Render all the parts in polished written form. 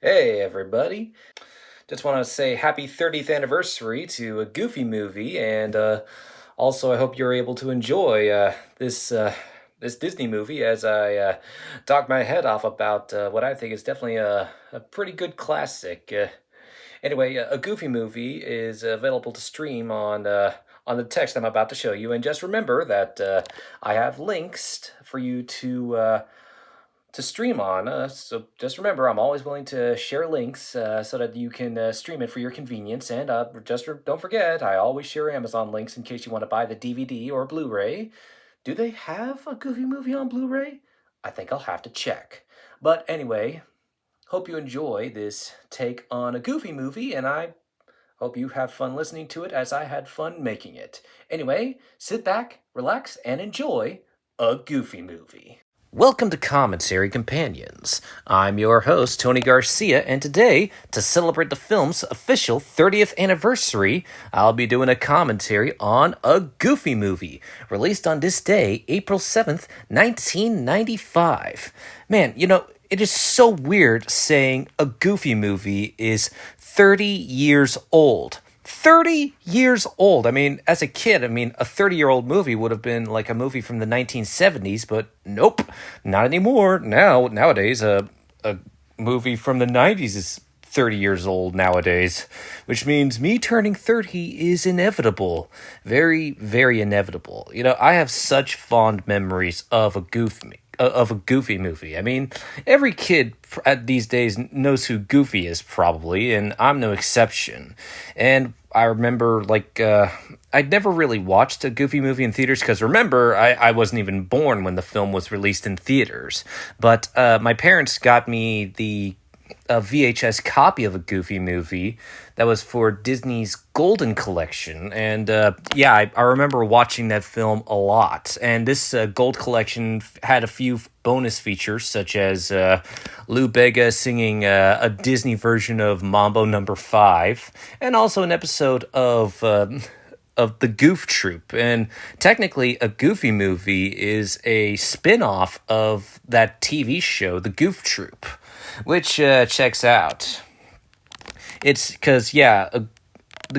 Hey, everybody. Just want to say happy 30th anniversary to a Goofy movie, and also I hope you're able to enjoy this Disney movie as I talk my head off about what I think is definitely a pretty good classic. Anyway, a Goofy movie is available to stream on the text I'm about to show you, and just remember that I have links for you to stream on. So just remember, I'm always willing to share links so that you can stream it for your convenience. And don't forget, I always share Amazon links in case you want to buy the DVD or Blu-ray. Do they have a Goofy movie on Blu-ray? I think I'll have to check. But anyway, hope you enjoy this take on a Goofy movie, and I hope you have fun listening to it as I had fun making it. Anyway, sit back, relax, and enjoy a Goofy movie. Welcome to Commentary Companions. I'm your host, Tony Garcia, and today, to celebrate the film's official 30th anniversary, I'll be doing a commentary on a Goofy movie, released on this day, April 7th, 1995. Man, it is so weird saying a Goofy movie is 30 years old. 30 years old. I mean, as a kid, a 30-year-old movie would have been like a movie from the 1970s, but nope, not anymore. Nowadays, a movie from the 90s is 30 years old nowadays, which means me turning 30 is inevitable. Very, very inevitable. I have such fond memories of a Goofy movie. I mean, every kid these days knows who Goofy is, probably, and I'm no exception. And I remember, I'd never really watched a Goofy movie in theaters, because remember, I wasn't even born when the film was released in theaters. But my parents got me a VHS copy of a Goofy movie that was for Disney's Golden Collection. And I remember watching that film a lot. And this Gold Collection had a few bonus features, such as Lou Bega singing a Disney version of Mambo Number 5, and also an episode of the Goof Troop. And technically, a Goofy movie is a spin-off of that TV show, The Goof Troop, which checks out. It's because, the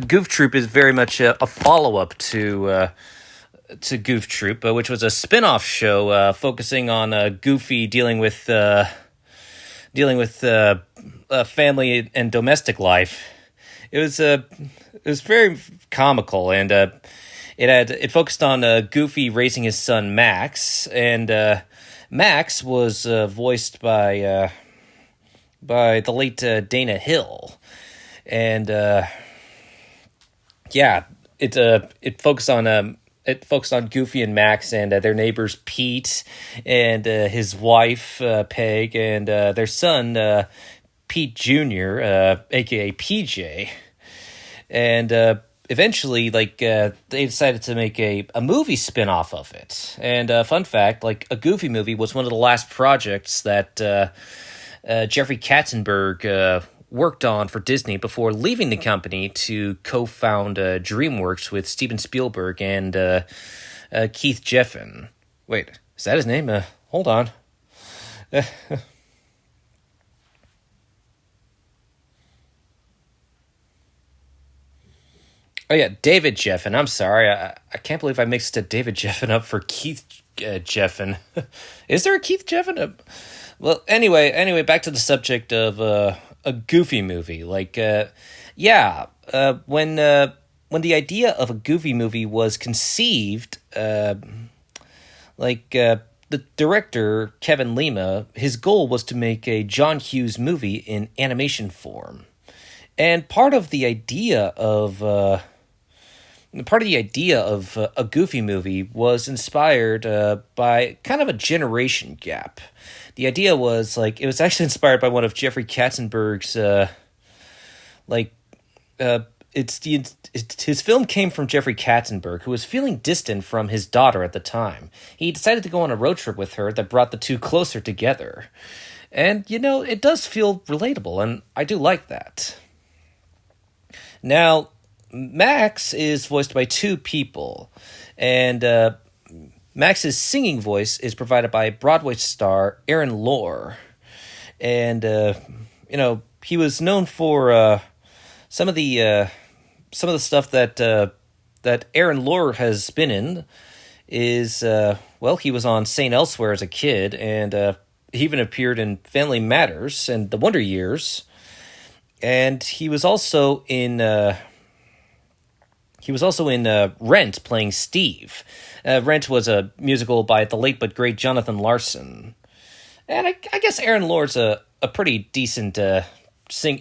Goof Troop is very much a follow-up to Goof Troop, which was a spin-off show focusing on Goofy dealing with family and domestic life. It was very comical, and it focused on Goofy raising his son Max, and Max was voiced by the late Dana Hill, and it focused on Goofy and Max and their neighbors Pete and his wife Peg and their son Pete Jr., aka PJ, and eventually, they decided to make a movie spin-off of it. And fun fact, a Goofy movie was one of the last projects that Jeffrey Katzenberg worked on for Disney before leaving the company to co-found DreamWorks with Steven Spielberg and Keith Giffen. Wait, is that his name? Hold on. Oh yeah, David Geffen. I'm sorry, I can't believe I mixed David Geffen up for Keith Geffen. Is there a Keith Geffen? Well, anyway, back to the subject of a Goofy movie. When the idea of a Goofy movie was conceived, the director Kevin Lima, his goal was to make a John Hughes movie in animation form, and part of the idea of a Goofy movie was inspired by kind of a generation gap. The idea was, it was actually inspired by one of Jeffrey Katzenberg's, his film came from Jeffrey Katzenberg, who was feeling distant from his daughter at the time. He decided to go on a road trip with her that brought the two closer together. And, it does feel relatable, and I do like that. Now, Max is voiced by two people, and Max's singing voice is provided by Broadway star Aaron Lohr. And, he was known for some of the uh, some of the stuff that Aaron Lohr has been in is well, he was on Saint Elsewhere as a kid, and he even appeared in Family Matters and The Wonder Years, and he was also in Rent, playing Steve. Rent was a musical by the late but great Jonathan Larson. And I guess Aaron Lohr's a pretty decent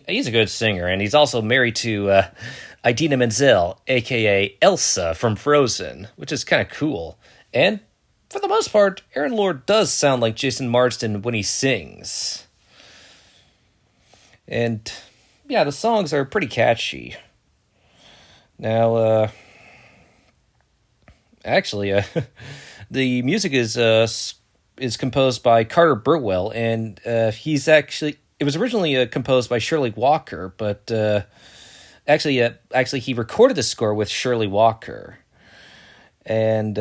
he's a good singer, and he's also married to Idina Menzel, a.k.a. Elsa from Frozen, which is kind of cool. And for the most part, Aaron Lohr does sound like Jason Marsden when he sings. And yeah, the songs are pretty catchy. Now, actually, the music is composed by Carter Burwell, and it was originally composed by Shirley Walker, but actually he recorded the score with Shirley Walker, and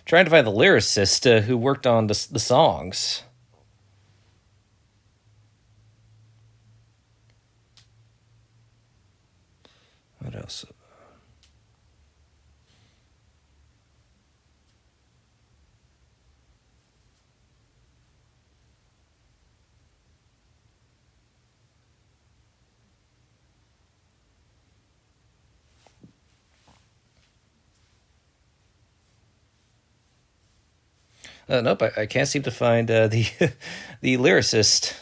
trying to find the lyricist who worked on the songs. What else? Nope, I can't seem to find the the lyricist.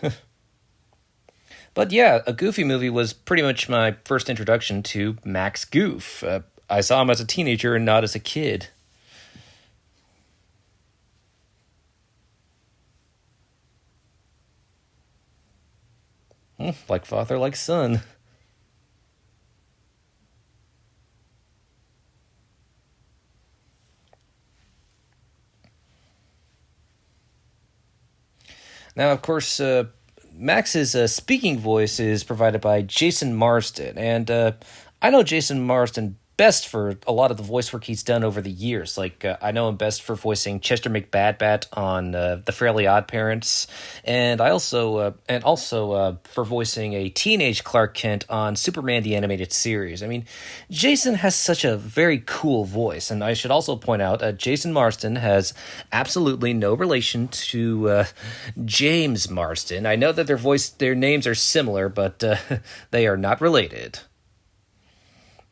But yeah, A Goofy Movie was pretty much my first introduction to Max Goof. I saw him as a teenager and not as a kid. Like father, like son. Now, of course, Max's speaking voice is provided by Jason Marsden, and I know Jason Marsden best for a lot of the voice work he's done over the years. Like, I know him best for voicing Chester McBadbat on The Fairly Odd Parents, and also for voicing a teenage Clark Kent on Superman the Animated Series. I mean, Jason has such a very cool voice, and I should also point out Jason Marsden has absolutely no relation to James Marsden. I know that their names are similar, but they are not related.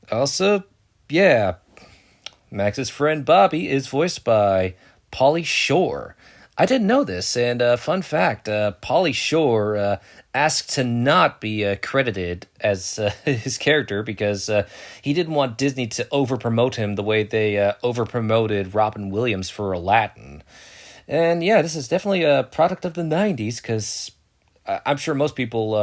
Also, yeah, Max's friend Bobby is voiced by Pauly Shore. I didn't know this, and fun fact, Pauly Shore asked to not be credited as his character because he didn't want Disney to over-promote him the way they over-promoted Robin Williams for Aladdin. And yeah, this is definitely a product of the 90s, because I'm sure most people,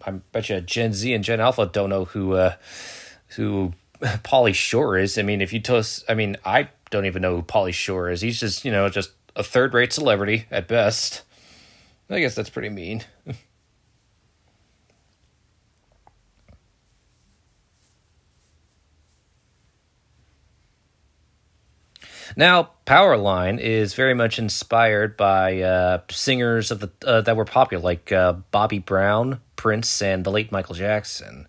I bet you Gen Z and Gen Alpha don't know who Pauly Shore is. I mean, if you tell us, I mean, I don't even know who Pauly Shore is. He's just, just a third-rate celebrity at best. I guess that's pretty mean. Now, Powerline is very much inspired by singers of the that were popular, like Bobby Brown, Prince, and the late Michael Jackson.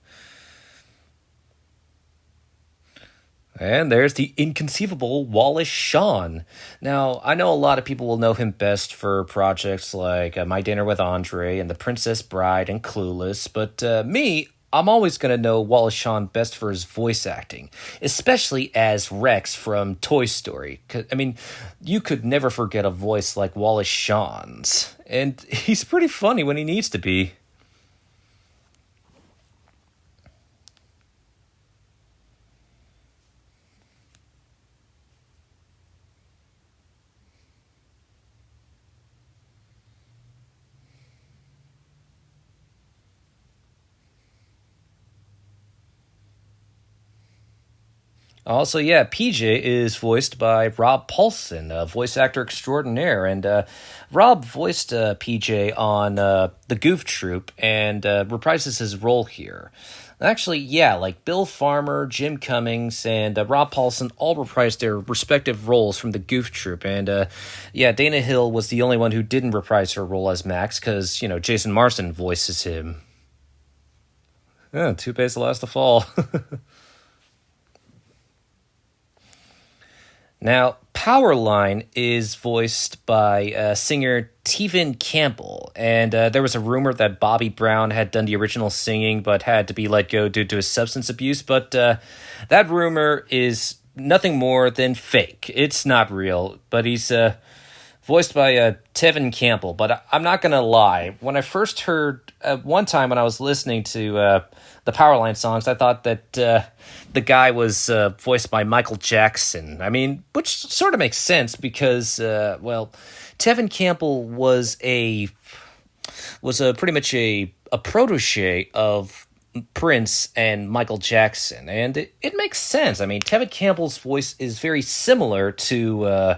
And there's the inconceivable Wallace Shawn. Now, I know a lot of people will know him best for projects like My Dinner with Andre and The Princess Bride and Clueless, but I'm always going to know Wallace Shawn best for his voice acting, especially as Rex from Toy Story. I mean, you could never forget a voice like Wallace Shawn's, and he's pretty funny when he needs to be. Also, yeah, PJ is voiced by Rob Paulson, a voice actor extraordinaire, and Rob voiced PJ on the Goof Troop and reprises his role here. Actually, yeah, like Bill Farmer, Jim Cummings, and Rob Paulson all reprised their respective roles from the Goof Troop, and yeah, Dana Hill was the only one who didn't reprise her role as Max because Jason Marsden voices him. Yeah, Toupe's the last to fall. Now, Powerline is voiced by singer Tevin Campbell, and there was a rumor that Bobby Brown had done the original singing but had to be let go due to his substance abuse, but that rumor is nothing more than fake. It's not real, but he's voiced by Tevin Campbell. But I'm not going to lie. When I first heard, one time when I was listening to the Powerline songs, I thought that the guy was voiced by Michael Jackson. I mean, which sort of makes sense because, well, Tevin Campbell was pretty much a protege of Prince and Michael Jackson, and it makes sense. I mean, Tevin Campbell's voice is very similar to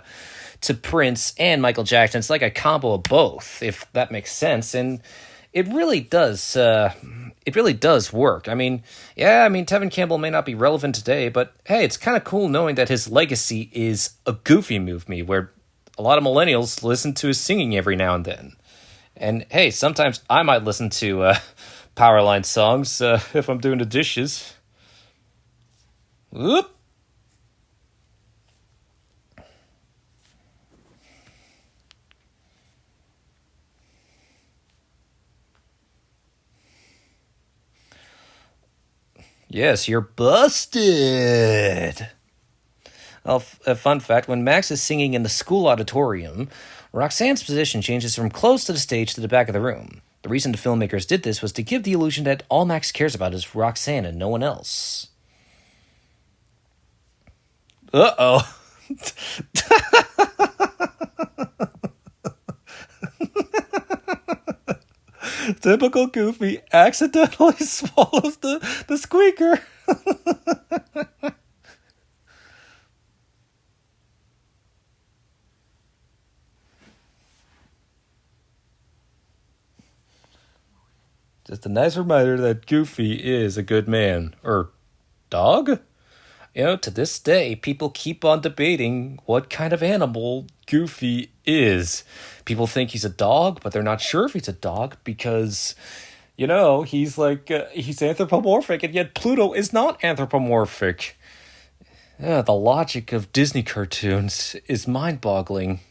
Prince and Michael Jackson. It's like a combo of both, if that makes sense, and it really does. It really does work. I mean, yeah, Tevin Campbell may not be relevant today, but hey, it's kind of cool knowing that his legacy is a Goofy movie where a lot of millennials listen to his singing every now and then. And hey, sometimes I might listen to Powerline songs if I'm doing the dishes. Whoop. Yes, you're busted. Well, a fun fact, when Max is singing in the school auditorium, Roxanne's position changes from close to the stage to the back of the room. The reason the filmmakers did this was to give the illusion that all Max cares about is Roxanne and no one else. Uh-oh. Typical Goofy accidentally swallows the squeaker. Just a nice reminder that Goofy is a good man. Or dog? To this day, people keep on debating what kind of animal Goofy is. People think he's a dog, but they're not sure if he's a dog because, he's he's anthropomorphic, and yet Pluto is not anthropomorphic. Yeah, the logic of Disney cartoons is mind-boggling.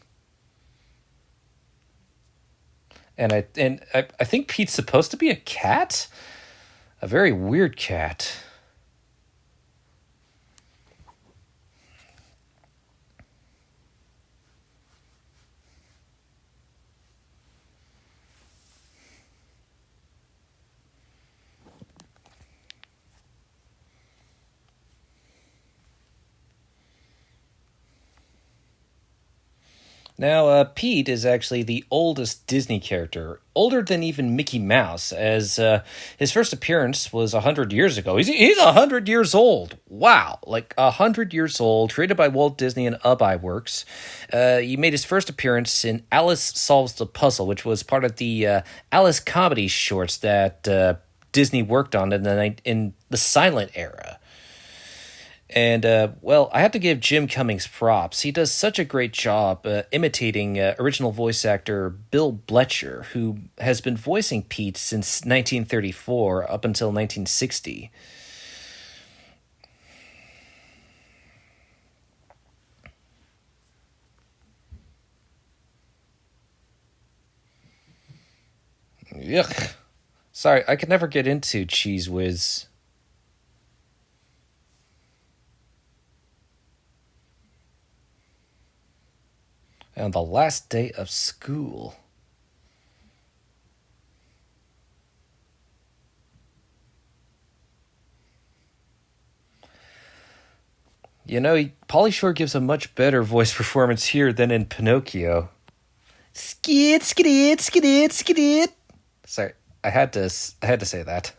And I think Pete's supposed to be a cat? A very weird cat. Now, Pete is actually the oldest Disney character, older than even Mickey Mouse, as his first appearance was 100 years ago. He's 100 years old. Wow, like 100 years old, created by Walt Disney and Ub Iwerks. He made his first appearance in Alice Solves the Puzzle, which was part of the Alice comedy shorts that Disney worked on in the silent era. And, well, I have to give Jim Cummings props. He does such a great job imitating original voice actor Bill Bletcher, who has been voicing Pete since 1934 up until 1960. Yuck. Sorry, I could never get into Cheese Whiz. On the last day of school. Pauly Shore gives a much better voice performance here than in Pinocchio. Skid, skid, skid, skid. Sorry, I had to say that.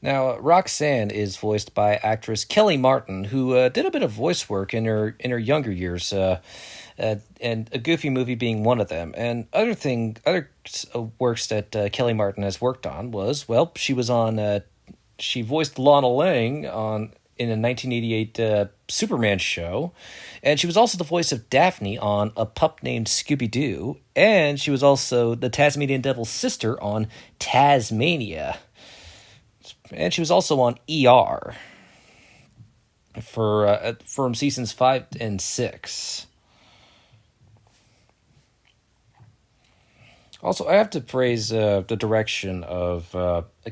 Now, Roxanne is voiced by actress Kelly Martin, who did a bit of voice work in her younger years, and a Goofy movie being one of them. And other works that Kelly Martin has worked on was, well, she voiced Lana Lang on in a 1988 Superman show, and she was also the voice of Daphne on A Pup Named Scooby Doo, and she was also the Tasmanian Devil's sister on Tasmania, and she was also on ER for from seasons 5 and 6. Also, I have to praise the direction of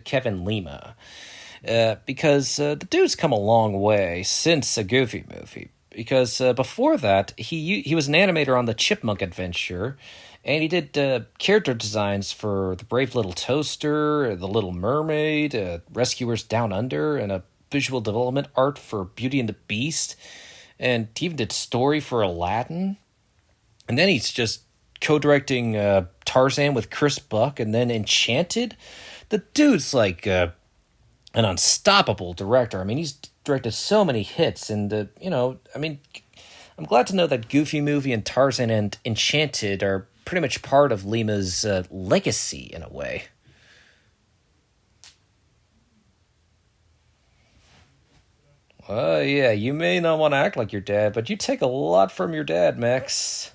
Kevin Lima. Because the dude's come a long way since a Goofy movie. Because before that, he was an animator on the Chipmunk Adventure, and he did character designs for The Brave Little Toaster, The Little Mermaid, Rescuers Down Under, and a visual development art for Beauty and the Beast, and he even did story for Aladdin. And then he's just co-directing Tarzan with Chris Buck, and then Enchanted. The dude's like an unstoppable director. I mean, he's directed so many hits, and I'm glad to know that Goofy Movie and Tarzan and Enchanted are pretty much part of Lima's legacy in a way. Yeah, you may not want to act like your dad, but you take a lot from your dad, Max.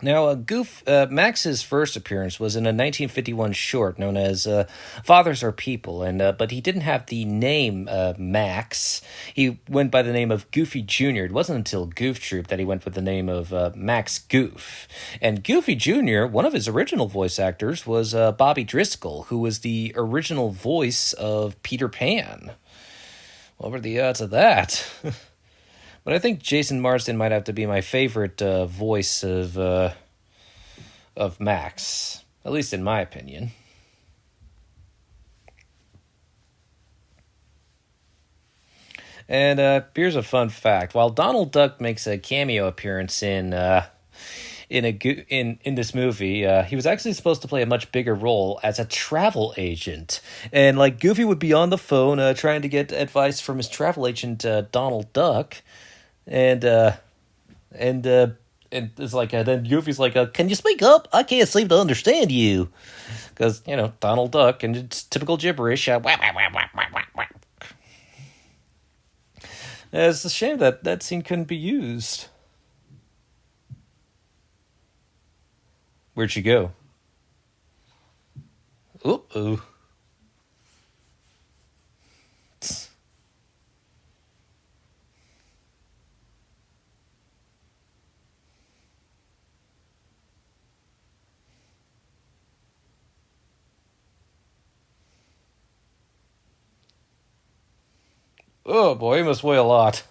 Now, Max's first appearance was in a 1951 short known as "Fathers Are People," and but he didn't have the name Max. He went by the name of Goofy Jr. It wasn't until Goof Troop that he went with the name of Max Goof. And Goofy Jr., one of his original voice actors, was Bobby Driscoll, who was the original voice of Peter Pan. What were the odds of that? But I think Jason Marsden might have to be my favorite voice of Max, at least in my opinion. And here's a fun fact: while Donald Duck makes a cameo appearance in this movie, he was actually supposed to play a much bigger role as a travel agent, and like Goofy would be on the phone trying to get advice from his travel agent Donald Duck. And it's like then Goofy's like, "Can you speak up? I can't seem to understand you," because Donald Duck and it's typical gibberish. Wah, wah, wah, wah, wah, wah. It's a shame that that scene couldn't be used. Where'd she go? Ooh. Oh boy, he must weigh a lot.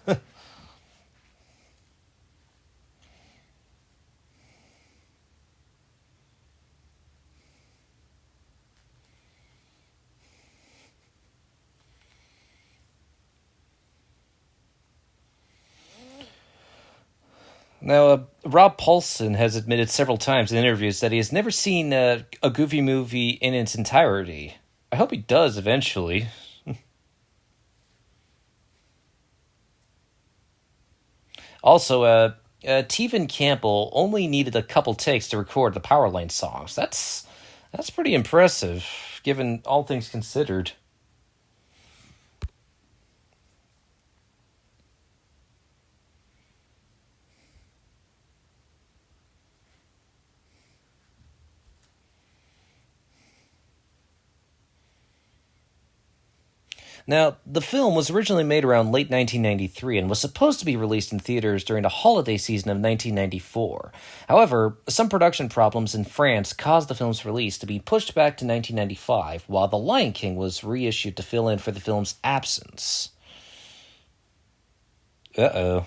Now, Rob Paulson has admitted several times in interviews that he has never seen a Goofy movie in its entirety. I hope he does eventually. Also, Tevin Campbell only needed a couple takes to record the Powerline songs. That's pretty impressive, given all things considered. Now, the film was originally made around late 1993 and was supposed to be released in theaters during the holiday season of 1994. However, some production problems in France caused the film's release to be pushed back to 1995, while The Lion King was reissued to fill in for the film's absence. Uh-oh.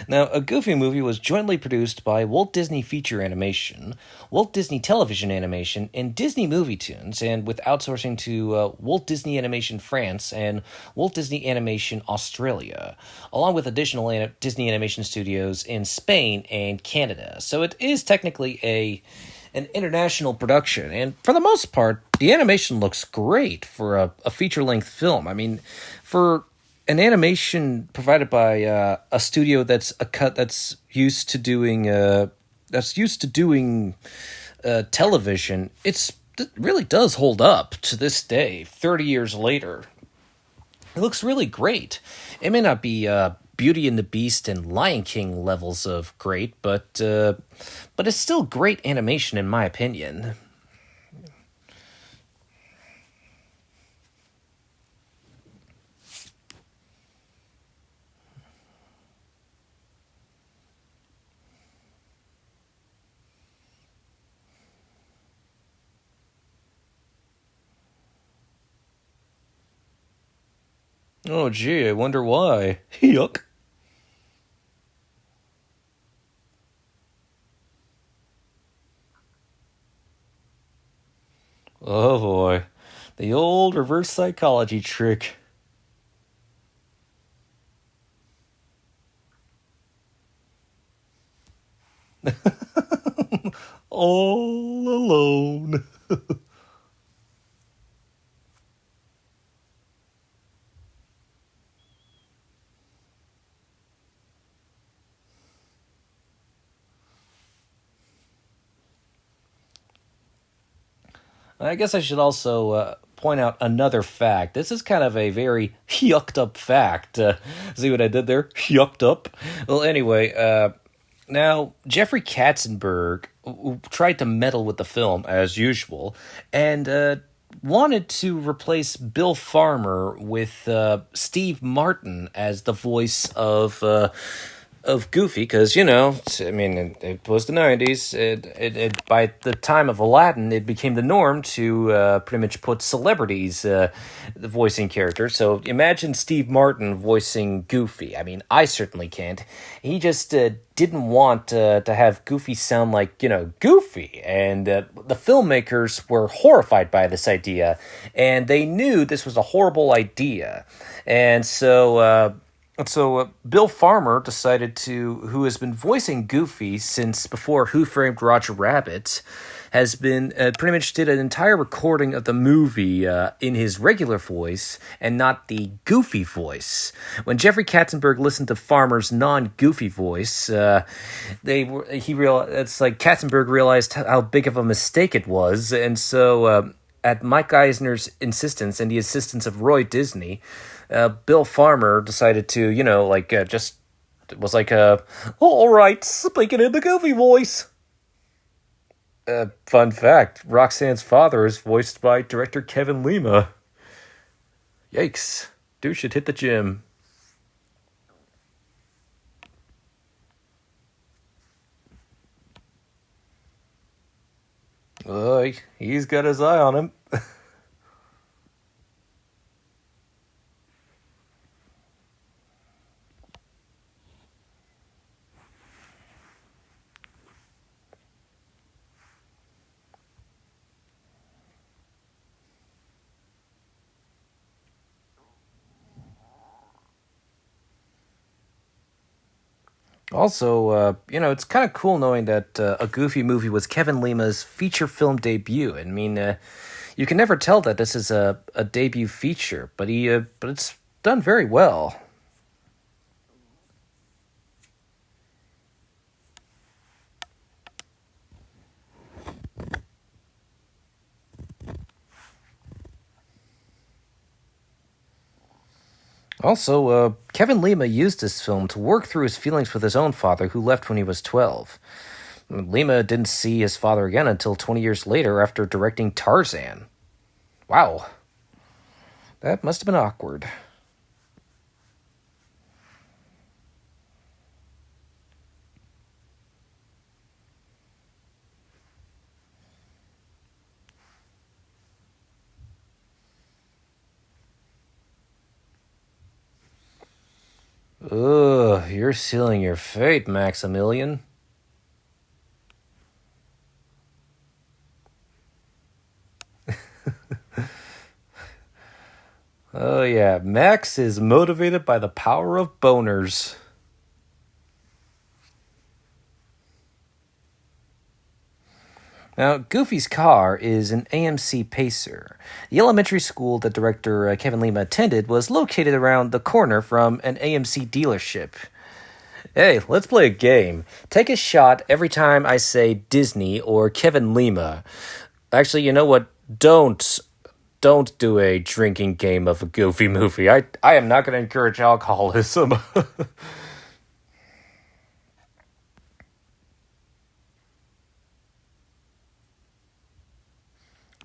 Now, A Goofy Movie was jointly produced by Walt Disney Feature Animation, Walt Disney Television Animation, and Disney Movie Tunes, and with outsourcing to Walt Disney Animation France and Walt Disney Animation Australia, along with additional Disney Animation studios in Spain and Canada. So it is technically an international production, and for the most part, the animation looks great for a feature-length film. I mean, for an animation provided by a studio that's used to doing television, it really does hold up to this day, 30 years later. It looks really great. It may not be Beauty and the Beast and Lion King levels of great, but it's still great animation in my opinion. Oh gee, I wonder why. Yuck. Oh boy. The old reverse psychology trick. All alone. I guess I should also point out another fact. This is kind of a very yucked up fact. See what I did there? Yucked up. Well, anyway, now Jeffrey Katzenberg tried to meddle with the film as usual, and wanted to replace Bill Farmer with Steve Martin as the voice of Goofy, because I mean, it was the '90s. By the time of Aladdin, it became the norm to pretty much put celebrities voicing characters. So imagine Steve Martin voicing Goofy. I mean, I certainly can't. He just didn't want to have Goofy sound like Goofy, and the filmmakers were horrified by this idea, and they knew this was a horrible idea, and so Bill Farmer decided who has been voicing Goofy since before Who Framed Roger Rabbit, has been pretty much did an entire recording of the movie in his regular voice and not the Goofy voice. When Jeffrey Katzenberg listened to Farmer's non-Goofy voice, it's like Katzenberg realized how big of a mistake it was, and so at Mike Eisner's insistence and the assistance of Roy Disney, Bill Farmer decided to, just it was like all right, speaking in the Goofy voice. Fun fact: Roxanne's father is voiced by director Kevin Lima. Yikes! Dude should hit the gym. He's got his eye on him. Also, it's kind of cool knowing that a Goofy movie was Kevin Lima's feature film debut. I mean, you can never tell that this is a debut feature, but it's done very well. Also, Kevin Lima used this film to work through his feelings with his own father, who left when he was 12. Lima didn't see his father again until 20 years later after directing Tarzan. Wow. That must have been awkward. Ugh, you're sealing your fate, Maximilian. Oh yeah, Max is motivated by the power of boners. Now, Goofy's car is an AMC Pacer. The elementary school that director Kevin Lima attended was located around the corner from an AMC dealership. Hey, let's play a game. Take a shot every time I say Disney or Kevin Lima. Actually, you know what? Don't do a drinking game of a Goofy movie. I am not going to encourage alcoholism.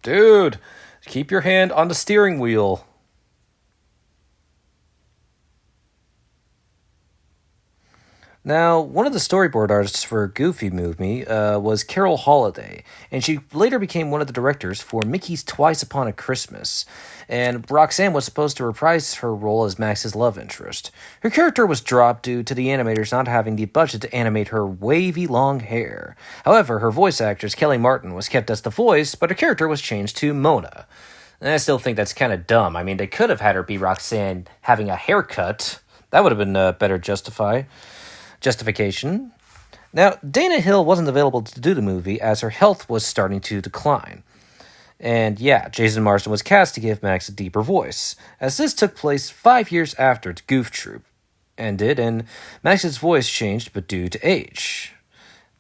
Dude, keep your hand on the steering wheel. Now, one of the storyboard artists for Goofy Movie was Carol Holiday, and she later became one of the directors for Mickey's Twice Upon a Christmas. And Roxanne was supposed to reprise her role as Max's love interest. Her character was dropped due to the animators not having the budget to animate her wavy long hair. However, her voice actress Kelly Martin was kept as the voice, but her character was changed to Mona. And I still think that's kind of dumb. I mean, they could have had her be Roxanne having a haircut. That would have been better justification. Now, Dana Hill wasn't available to do the movie as her health was starting to decline. And yeah, Jason Marsden was cast to give Max a deeper voice, as this took place 5 years after the Goof Troop ended, and Max's voice changed but due to age.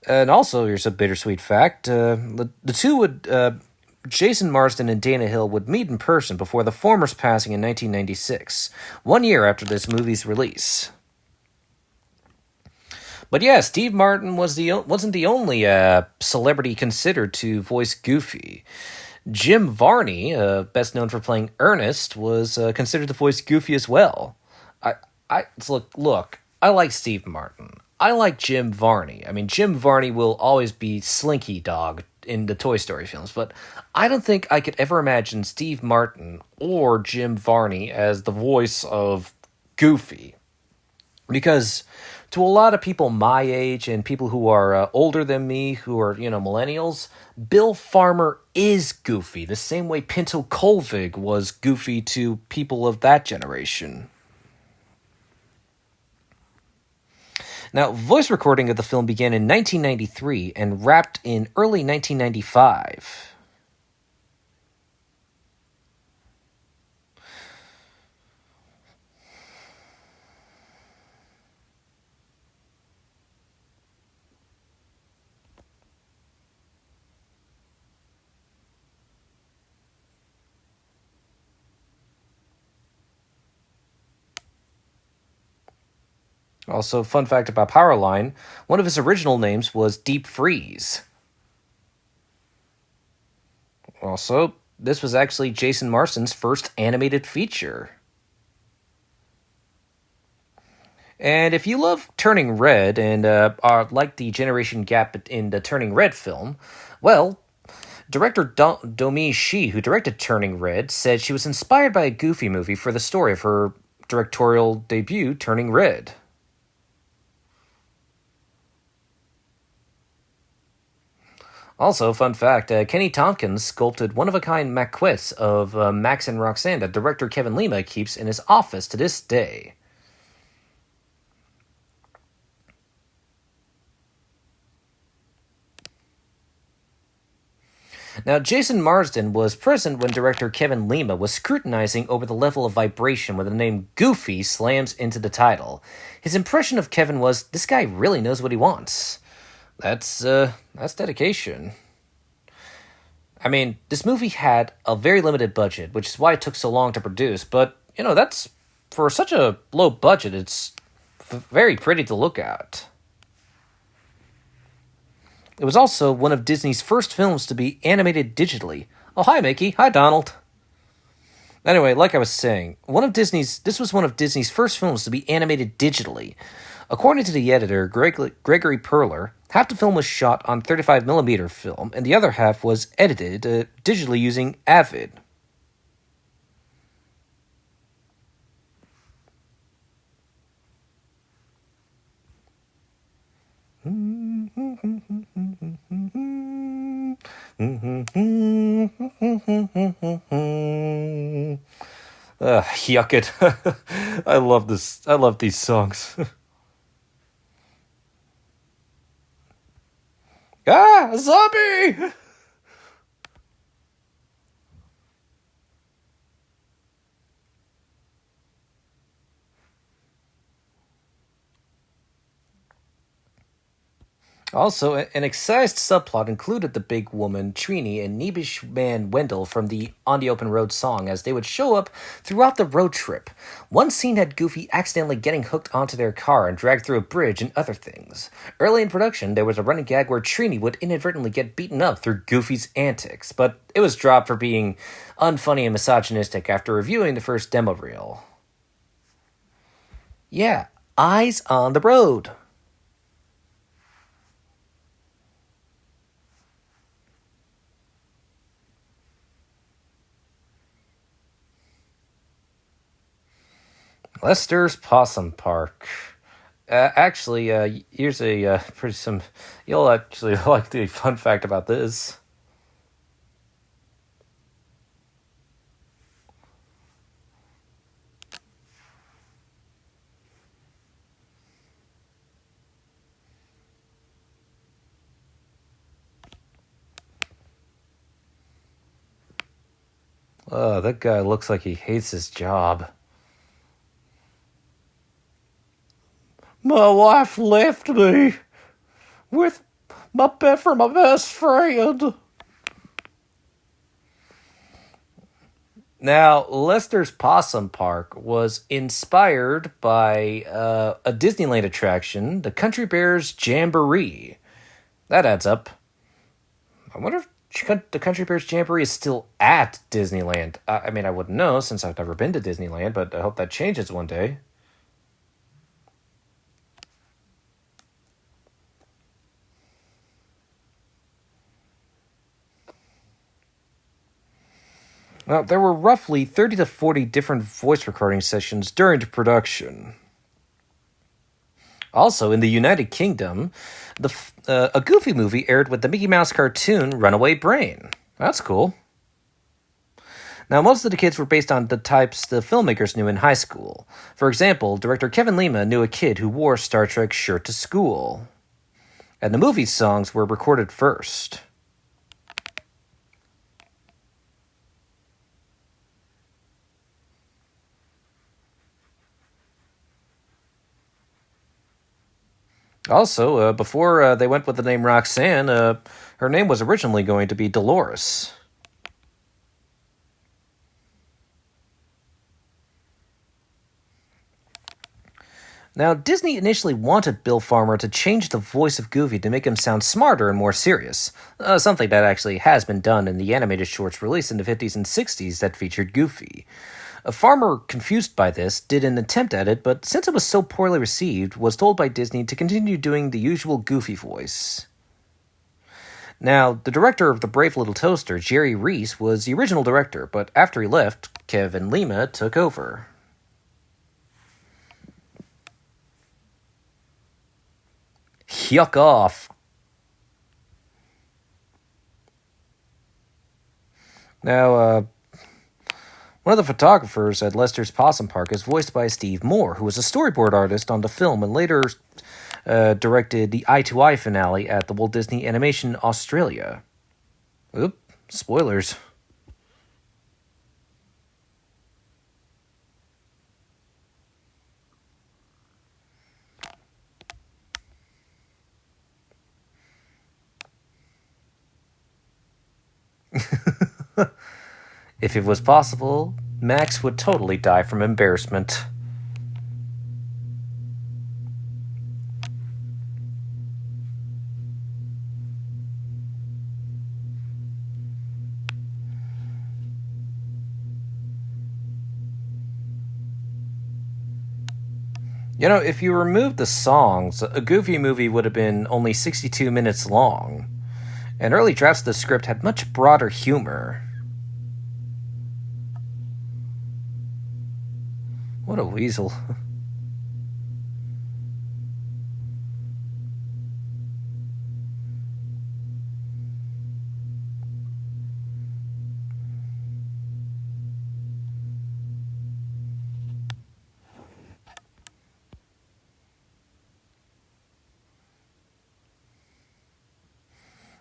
And also, here's a bittersweet fact, the two would... Jason Marsden and Dana Hill would meet in person before the former's passing in 1996, 1 year after this movie's release. But yeah, Steve Martin wasn't the only celebrity considered to voice Goofy. Jim Varney, best known for playing Ernest, was considered to voice Goofy as well. Look, I like Steve Martin. I like Jim Varney. I mean, Jim Varney will always be Slinky Dog in the Toy Story films, but I don't think I could ever imagine Steve Martin or Jim Varney as the voice of Goofy. Because to a lot of people my age and people who are older than me, who are, millennials, Bill Farmer is Goofy, the same way Pinto Colvig was Goofy to people of that generation. Now, voice recording of the film began in 1993 and wrapped in early 1995. Also, fun fact about Powerline, one of his original names was Deep Freeze. Also, this was actually Jason Marsden's first animated feature. And if you love Turning Red and are like the generation gap in the Turning Red film, well, director Domee Shi, who directed Turning Red, said she was inspired by a Goofy movie for the story of her directorial debut, Turning Red. Also, fun fact, Kenny Tompkins sculpted one-of-a-kind maquettes of Max and Roxanne that director Kevin Lima keeps in his office to this day. Now, Jason Marsden was present when director Kevin Lima was scrutinizing over the level of vibration when the name Goofy slams into the title. His impression of Kevin was, this guy really knows what he wants. That's dedication. I mean, this movie had a very limited budget, which is why it took so long to produce, but, for such a low budget, it's very pretty to look at. It was also one of Disney's first films to be animated digitally. Oh, hi, Mickey. Hi, Donald. Anyway, like I was saying, this was one of Disney's first films to be animated digitally. According to the editor, Gregory Perler, half the film was shot on 35mm film, and the other half was edited digitally using Avid. Yuck it. I love this. I love these songs. Ah, a zombie! Also, an excised subplot included the big woman, Trini, and Neebish man, Wendell, from the On the Open Road song, as they would show up throughout the road trip. One scene had Goofy accidentally getting hooked onto their car and dragged through a bridge and other things. Early in production, there was a running gag where Trini would inadvertently get beaten up through Goofy's antics, but it was dropped for being unfunny and misogynistic after reviewing the first demo reel. Yeah, eyes on the road. Lester's Possum Park. Here's a pretty some. You'll actually like the fun fact about this. That guy looks like he hates his job. My wife left me with my best friend. Now, Lester's Possum Park was inspired by a Disneyland attraction, the Country Bears Jamboree. That adds up. I wonder if the Country Bears Jamboree is still at Disneyland. I mean, I wouldn't know since I've never been to Disneyland, but I hope that changes one day. Now, there were roughly 30 to 40 different voice recording sessions during the production. Also, in the United Kingdom, a Goofy movie aired with the Mickey Mouse cartoon Runaway Brain. That's cool. Now, most of the kids were based on the types the filmmakers knew in high school. For example, director Kevin Lima knew a kid who wore a Star Trek shirt to school. And the movie's songs were recorded first. Also, before they went with the name Roxanne, her name was originally going to be Dolores. Now, Disney initially wanted Bill Farmer to change the voice of Goofy to make him sound smarter and more serious, something that actually has been done in the animated shorts released in the 50s and 60s that featured Goofy. Farmer, confused by this, did an attempt at it, but since it was so poorly received, was told by Disney to continue doing the usual Goofy voice. Now, the director of The Brave Little Toaster, Jerry Reese, was the original director, but after he left, Kevin Lima took over. Yuck off. Now, one of the photographers at Lester's Possum Park is voiced by Steve Moore, who was a storyboard artist on the film and later directed the Eye to Eye finale at the Walt Disney Animation Australia. Oop, spoilers. If it was possible, Max would totally die from embarrassment. If you removed the songs, a Goofy movie would have been only 62 minutes long, and early drafts of the script had much broader humor. What a weasel.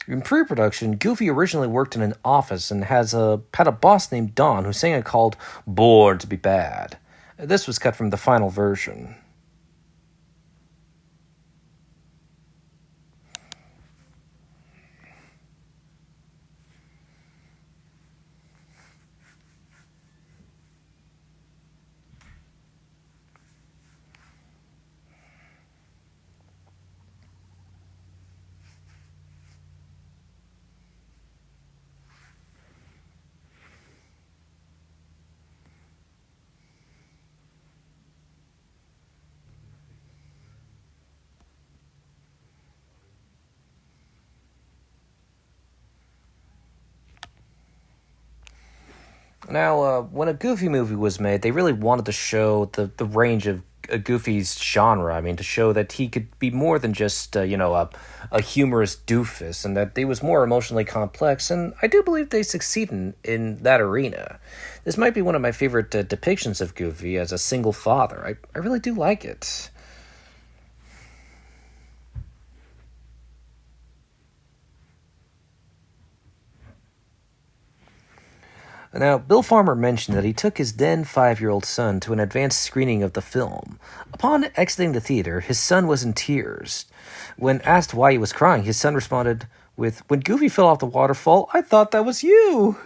In pre-production, Goofy originally worked in an office and had a boss named Don who sang it called "Born to Be Bad." This was cut from the final version. Now, when a Goofy movie was made, they really wanted to show the range of Goofy's genre. I mean, to show that he could be more than just, a humorous doofus, and that he was more emotionally complex, and I do believe they succeed in that arena. This might be one of my favorite depictions of Goofy as a single father. I really do like it. Now, Bill Farmer mentioned that he took his then 5-year-old son to an advanced screening of the film. Upon exiting the theater, his son was in tears. When asked why he was crying, his son responded with, "When Goofy fell off the waterfall, I thought that was you."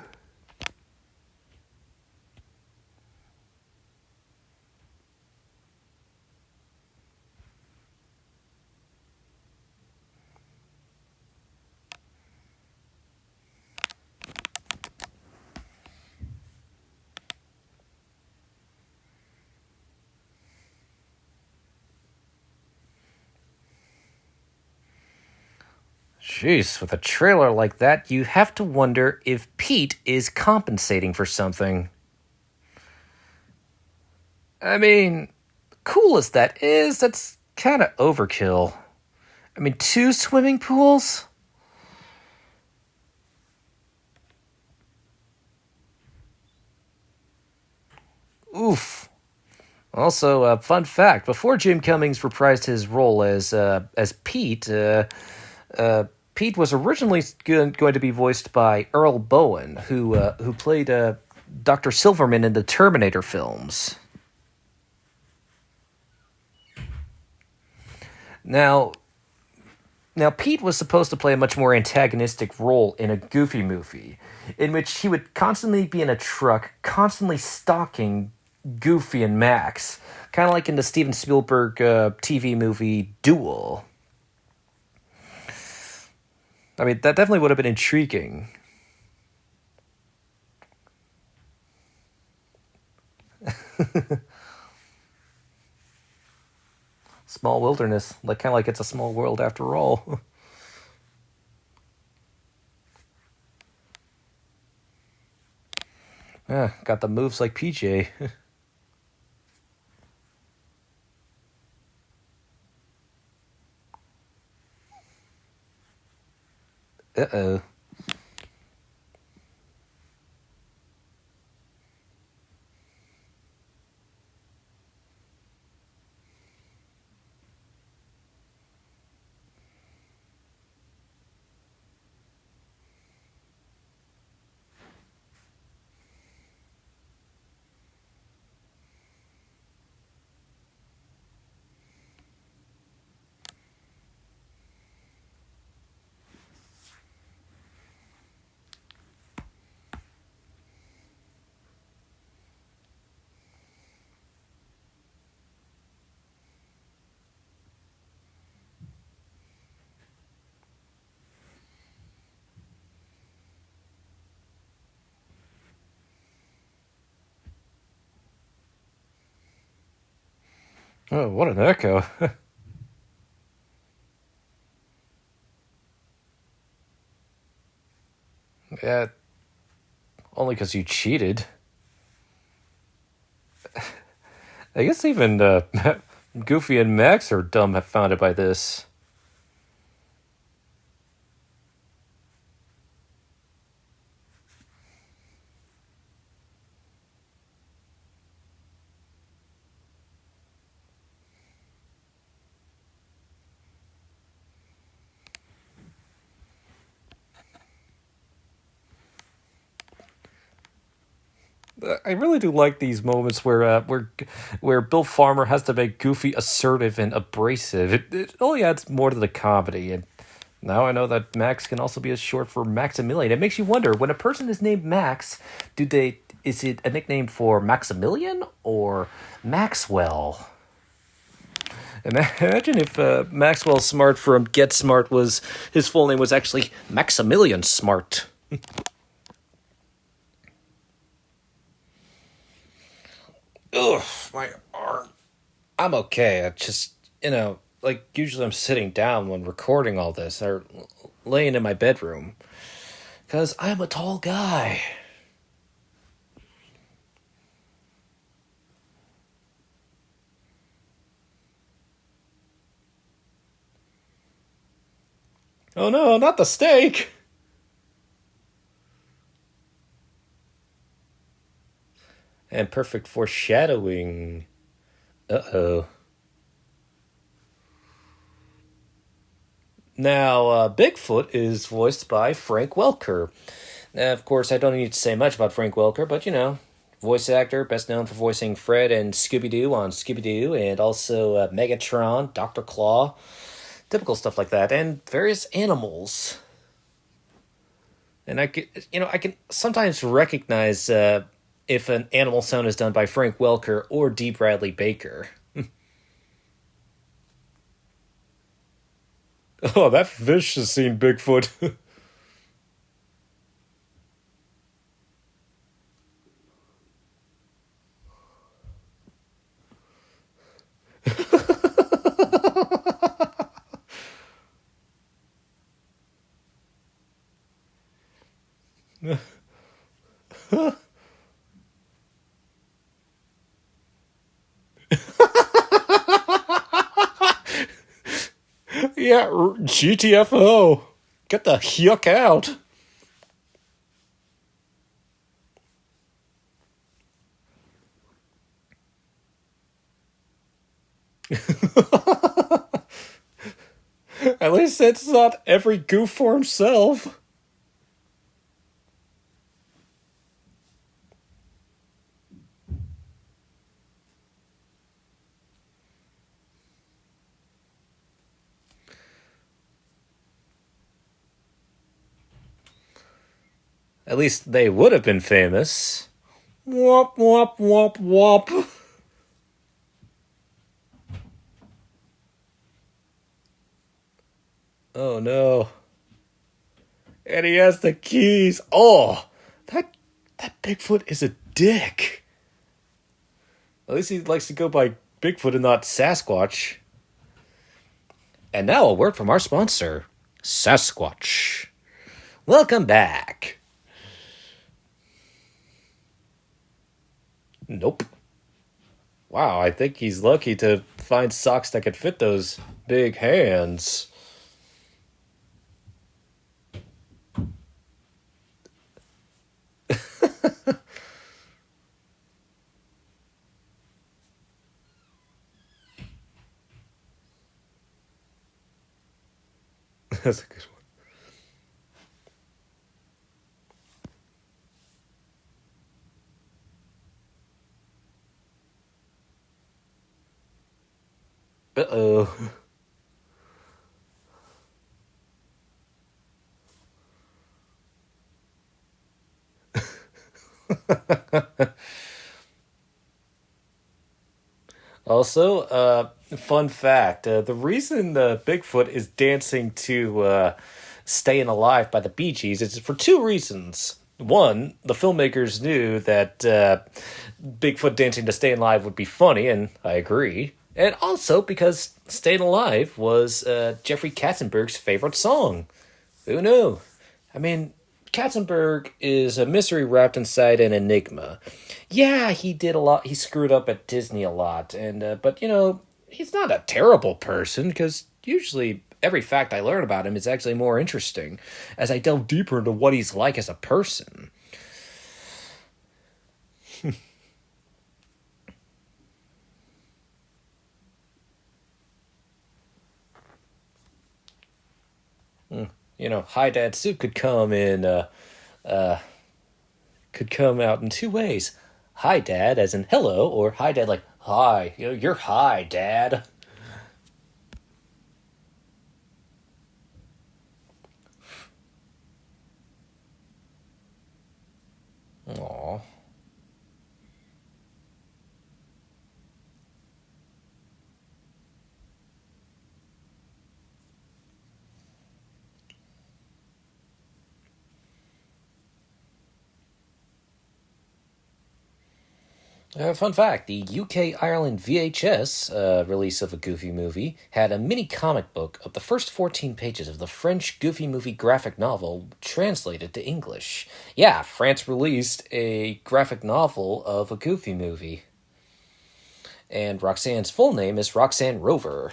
Jeez, with a trailer like that, you have to wonder if Pete is compensating for something. I mean, cool as that is, that's kind of overkill. I mean, 2 swimming pools? Oof. Also, fun fact: before Jim Cummings reprised his role as Pete, Pete was originally going to be voiced by Earl Bowen, who played Dr. Silverman in the Terminator films. Now, now Pete was supposed to play a much more antagonistic role in a Goofy movie, in which he would constantly be in a truck, constantly stalking Goofy and Max, kind of like in the Steven Spielberg TV movie Duel. I mean, that definitely would have been intriguing. Small wilderness, like kind of like it's a small world after all. Yeah, got the moves like PJ. Uh-oh. Oh, what an echo. Yeah, only because you cheated. I guess even Goofy and Max are dumbfounded by this. I really do like these moments where Bill Farmer has to make Goofy assertive and abrasive. It only adds more to the comedy. And now I know that Max can also be as short for Maximilian. It makes you wonder, when a person is named Max, is it a nickname for Maximilian or Maxwell? Imagine if Maxwell Smart from Get Smart was his full name was actually Maximilian Smart. Ugh, my arm. I'm okay. I just, like usually I'm sitting down when recording all this or laying in my bedroom because I'm a tall guy. Oh no, not the steak! And perfect foreshadowing. Uh oh. Now, Bigfoot is voiced by Frank Welker. Now, of course, I don't need to say much about Frank Welker, but voice actor, best known for voicing Fred and Scooby Doo on Scooby Doo, and also Megatron, Dr. Claw, typical stuff like that, and various animals. And I can sometimes recognize if an animal sound is done by Frank Welker or D. Bradley Baker. Oh, that fish has seen Bigfoot. Yeah, GTFO. Get the yuck out. At least it's not every goof for himself. At least they would have been famous. Wop, wop, wop, wop. Oh no. And he has the keys. Oh, that Bigfoot is a dick. At least he likes to go by Bigfoot and not Sasquatch. And now a word from our sponsor, Sasquatch. Welcome back. Nope. Wow, I think he's lucky to find socks that could fit those big hands. That's a good one. Uh-oh. Also, fun fact, the reason Bigfoot is dancing to Staying Alive by the Bee Gees is for two reasons. One, the filmmakers knew that Bigfoot dancing to Staying Alive would be funny, and I agree. And also because Staying Alive was Jeffrey Katzenberg's favorite song. Who knew? I mean, Katzenberg is a mystery wrapped inside an enigma. Yeah, he did a lot. He screwed up at Disney a lot, and but he's not a terrible person because usually every fact I learn about him is actually more interesting as I delve deeper into what he's like as a person. Hi Dad Soup could come out in two ways. Hi Dad, as in hello, or hi Dad, like hi. You're high, Dad. Aw. Fun fact, the UK Ireland VHS release of a Goofy movie had a mini comic book of the first 14 pages of the French Goofy movie graphic novel translated to English. Yeah, France released a graphic novel of a Goofy movie. And Roxanne's full name is Roxanne Rover.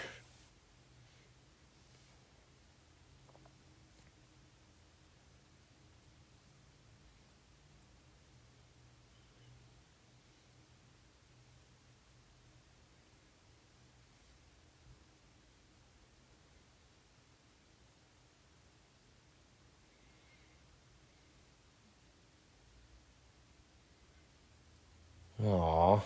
Aww.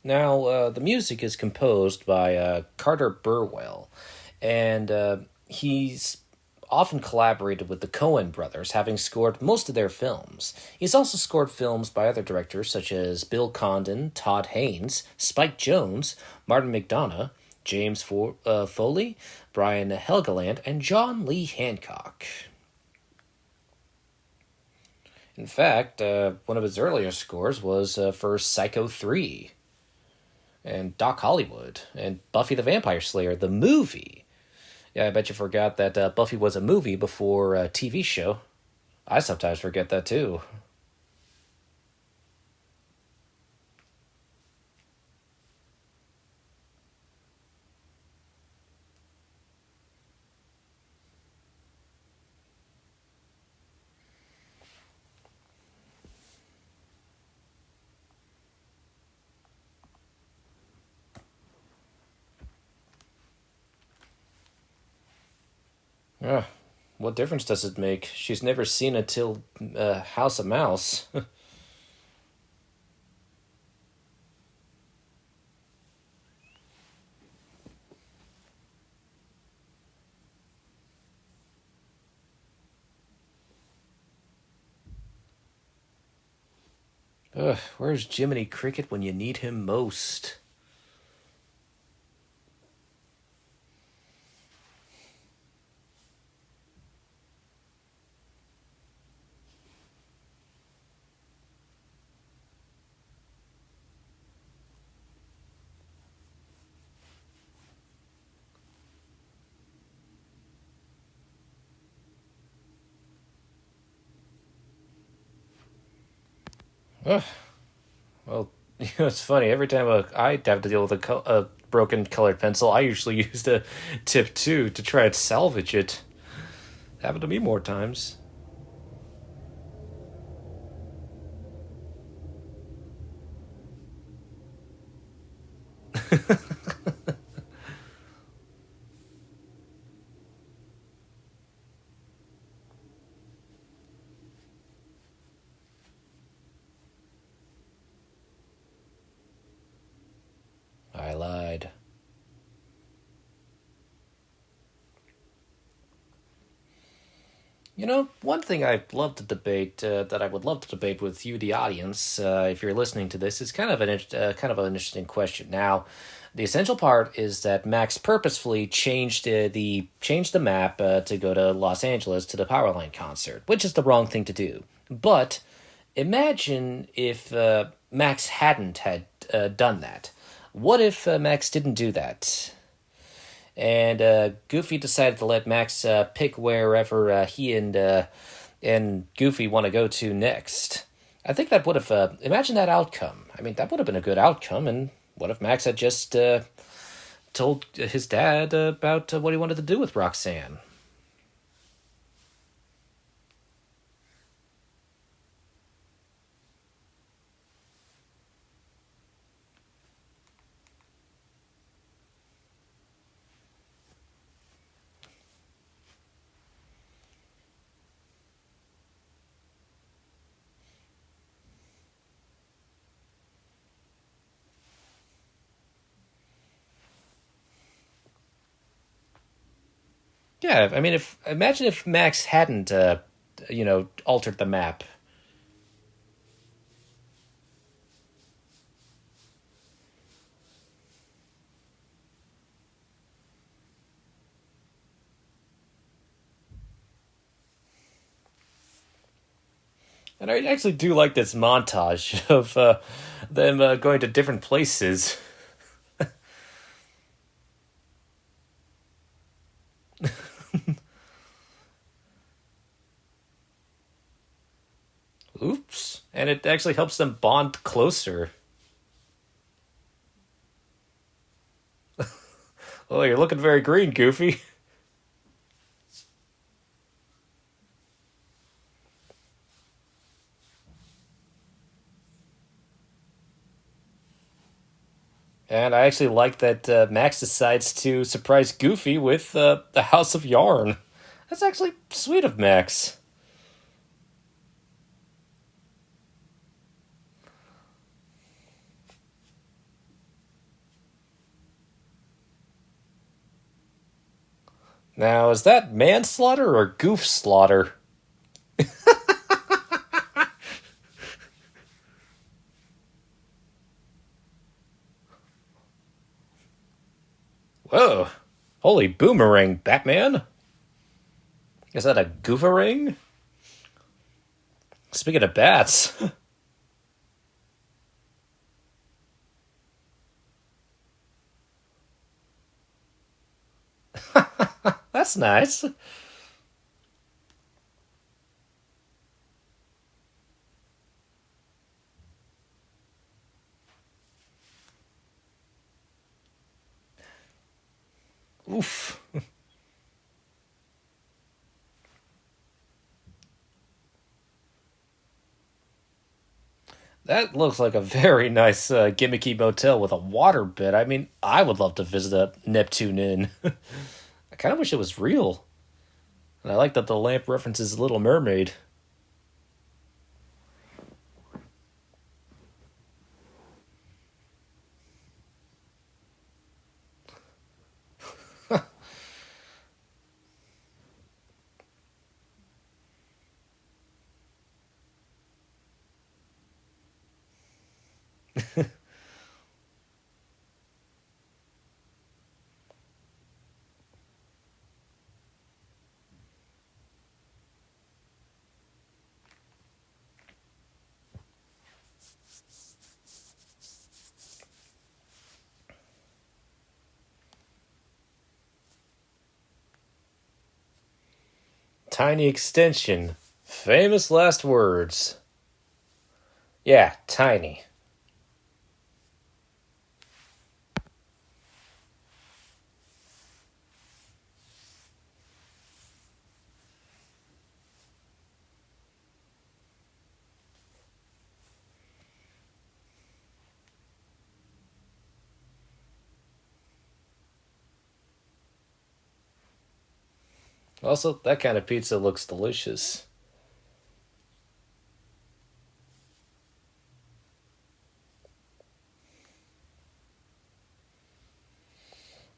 Now, the music is composed by Carter Burwell, and he's often collaborated with the Coen brothers, having scored most of their films. He's also scored films by other directors such as Bill Condon, Todd Haynes, Spike Jonze, Martin McDonagh, Foley, Brian Helgeland, and John Lee Hancock. In fact, one of his earlier scores was for Psycho 3 and Doc Hollywood and Buffy the Vampire Slayer, the movie. Yeah, I bet you forgot that Buffy was a movie before a TV show. I sometimes forget that too. Yeah, what difference does it make? She's never seen it till House of Mouse. Ugh, where's Jiminy Cricket when you need him most? Ugh, well, it's funny. Every time I have to deal with a broken colored pencil, I usually use the tip 2 to try and salvage it. Happened to me more times. I lied. One thing I'd love to debate, that I would love to debate with you, the audience, if you're listening to this, is kind of an interesting question. Now, the essential part is that Max purposefully changed the map to go to Los Angeles to the Powerline concert, which is the wrong thing to do. But imagine if Max hadn't had done that. What if Max didn't do that? And Goofy decided to let Max pick wherever he and Goofy want to go to next. I think that would have imagine that outcome. I mean, that would have been a good outcome. And what if Max had just told his dad about what he wanted to do with Roxanne? Yeah, I mean, if imagine if Max hadn't, altered the map. And I actually do like this montage of them going to different places. Oops. And it actually helps them bond closer. Oh, you're looking very green, Goofy. And I actually like that Max decides to surprise Goofy with the House of Yarn. That's actually sweet of Max. Now, is that manslaughter or goof slaughter? Whoa. Holy boomerang, Batman. Is that a gooferang? Speaking of bats. That's nice. Oof. That looks like a very nice gimmicky motel with a water bed. I mean, I would love to visit a Neptune Inn. I kind of wish it was real. And I like that the lamp references Little Mermaid. Tiny extension. Famous last words. Yeah, tiny. Also, that kind of pizza looks delicious.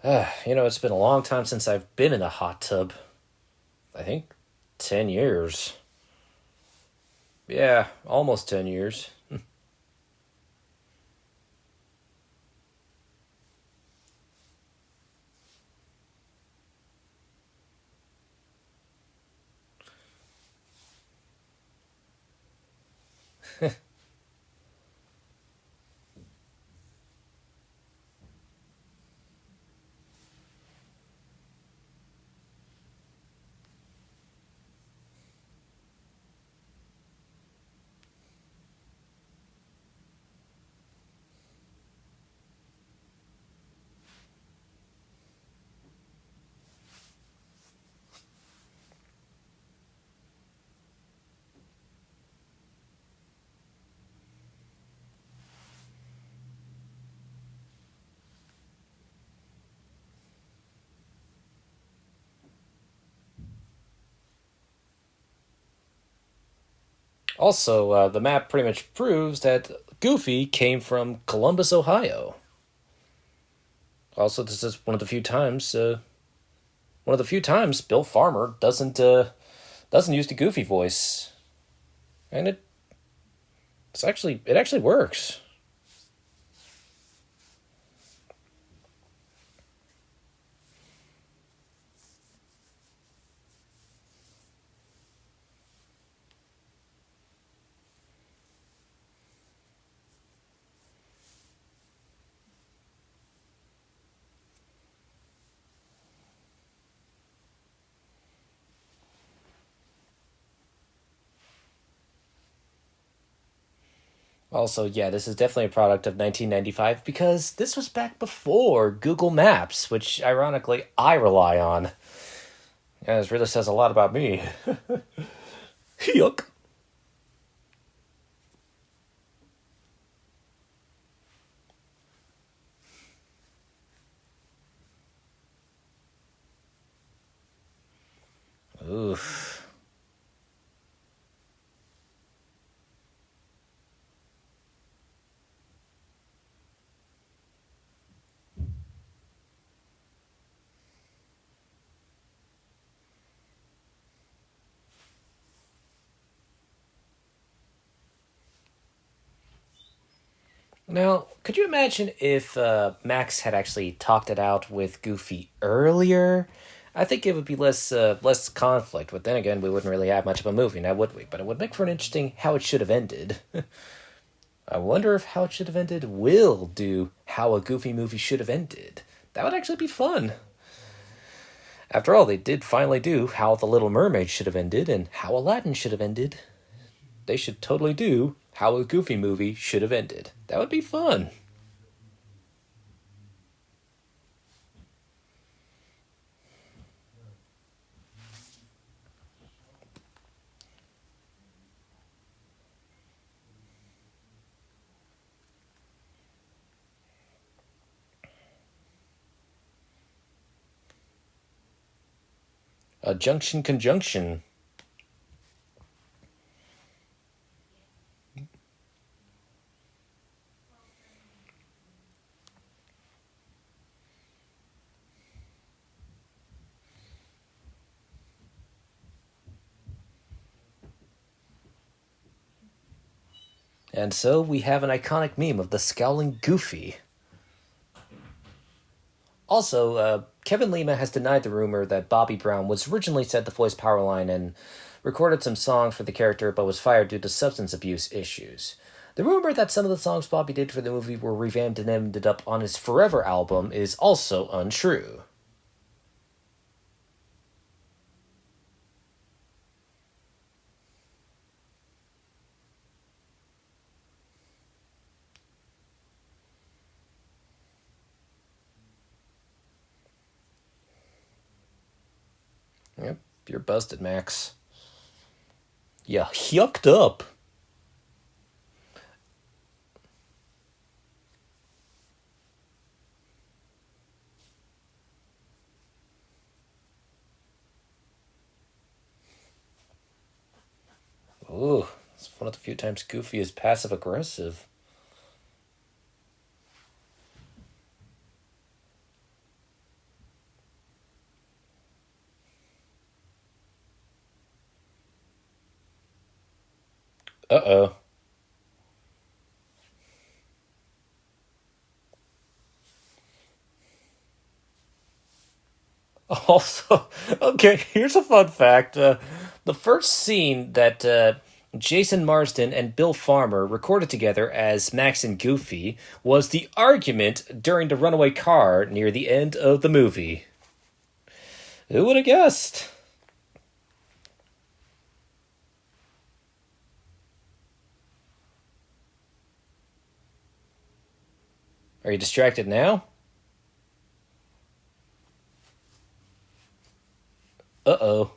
It's been a long time since I've been in a hot tub. I think 10 years. Yeah, almost 10 years. Also, the map pretty much proves that Goofy came from Columbus, Ohio. Also, this is one of the few times Bill Farmer doesn't use the Goofy voice, and it actually works. Also, yeah, this is definitely a product of 1995 because this was back before Google Maps, which ironically I rely on. Yeah, this really says a lot about me. Yuck. Oof. Now, could you imagine if Max had actually talked it out with Goofy earlier? I think it would be less conflict. But then again, we wouldn't really have much of a movie now, would we? But it would make for an interesting how it should have ended. I wonder if how it should have ended will do how a Goofy movie should have ended. That would actually be fun. After all, they did finally do how The Little Mermaid should have ended and how Aladdin should have ended. They should totally do how a Goofy movie should have ended. That would be fun. A junction conjunction. And so we have an iconic meme of the scowling Goofy. Also, Kevin Lima has denied the rumor that Bobby Brown was originally set to voice Powerline and recorded some songs for the character but was fired due to substance abuse issues. The rumor that some of the songs Bobby did for the movie were revamped and ended up on his Forever album is also untrue. Yep, you're busted, Max. You yucked up. Ooh, it's one of the few times Goofy is passive aggressive. Uh-oh. Also, okay, here's a fun fact. The first scene that Jason Marsden and Bill Farmer recorded together as Max and Goofy was the argument during the runaway car near the end of the movie. Who would have guessed? Are you distracted now? Uh-oh.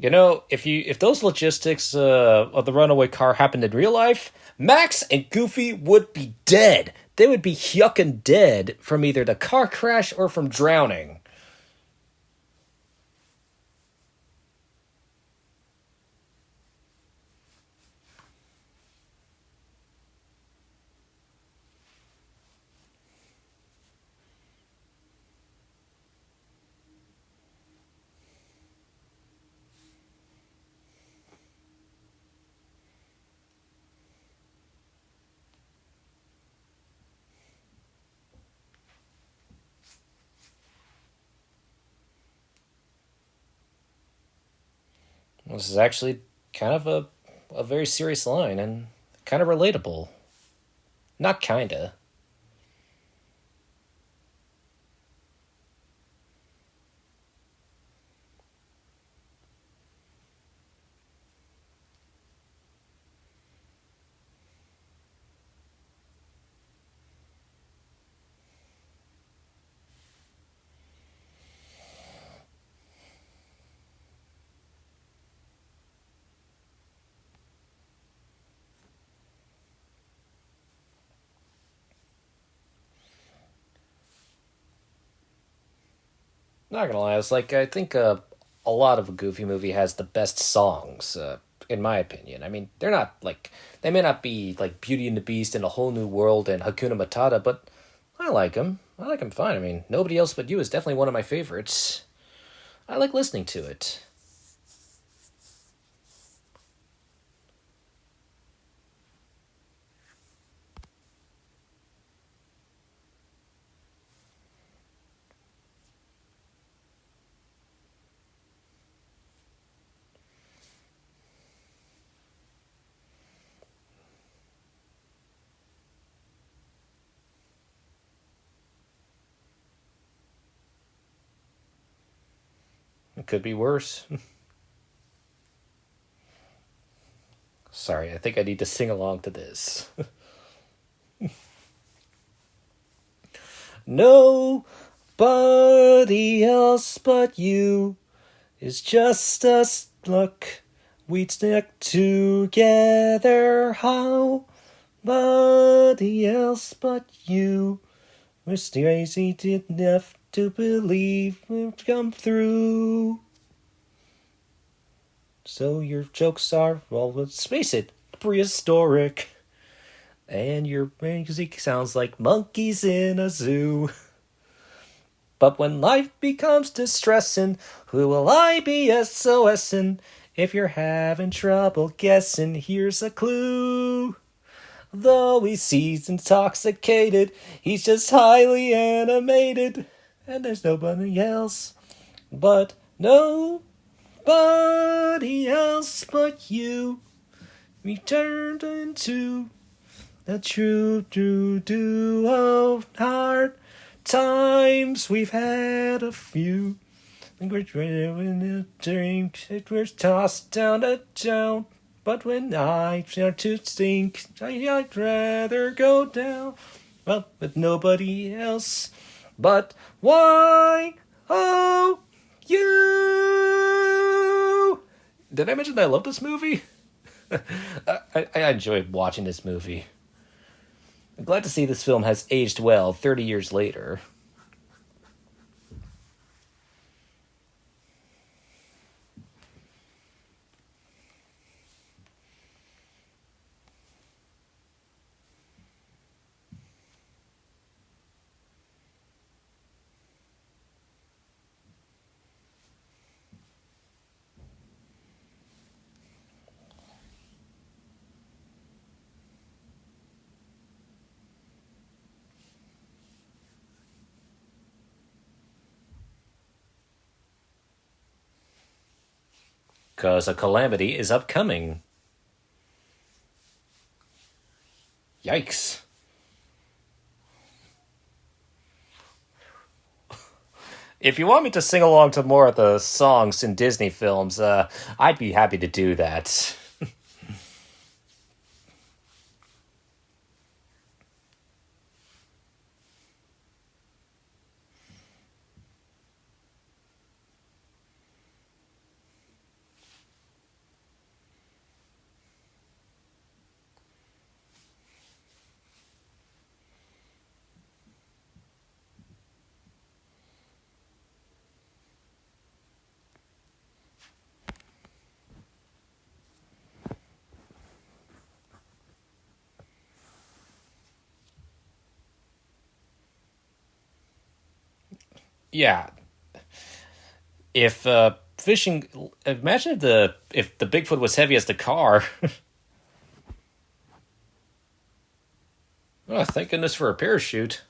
You know, if those logistics of the runaway car happened in real life, Max and Goofy would be dead. They would be yucking dead from either the car crash or from drowning. This is actually kind of a very serious line and kind of relatable. Not kinda. Not gonna lie, it's like I think a lot of a Goofy movie has the best songs, in my opinion. I mean, they're not like they may not be like Beauty and the Beast and A Whole New World and Hakuna Matata, but I like them. I like them fine. I mean, Nobody Else But You is definitely one of my favorites. I like listening to it. It could be worse. Sorry, I think I need to sing along to this. Nobody else but you is just us. Look, we'd stick together. How? Nobody else but you was crazy enough to believe we'd come through. So your jokes are, well, let's face it, prehistoric. And your music sounds like monkeys in a zoo. But when life becomes distressing, who will I be SOSing? If you're having trouble guessing, here's a clue. Though he seems intoxicated, he's just highly animated. And there's nobody else but nobody else but you. We turned into the true duo. Hard times we've had a few. And we're in a dream, we're tossed down to town. But when I start to sink, I'd rather go down. Well, with nobody else. But why? Oh, you! Did I mention that I love this movie? I enjoyed watching this movie. I'm glad to see this film has aged well 30 years later. because a calamity is upcoming. Yikes. If you want me to sing along to more of the songs in Disney films, I'd be happy to do that. Yeah, if fishing, imagine if the Bigfoot was heavy as the car. Oh, thank goodness for a parachute.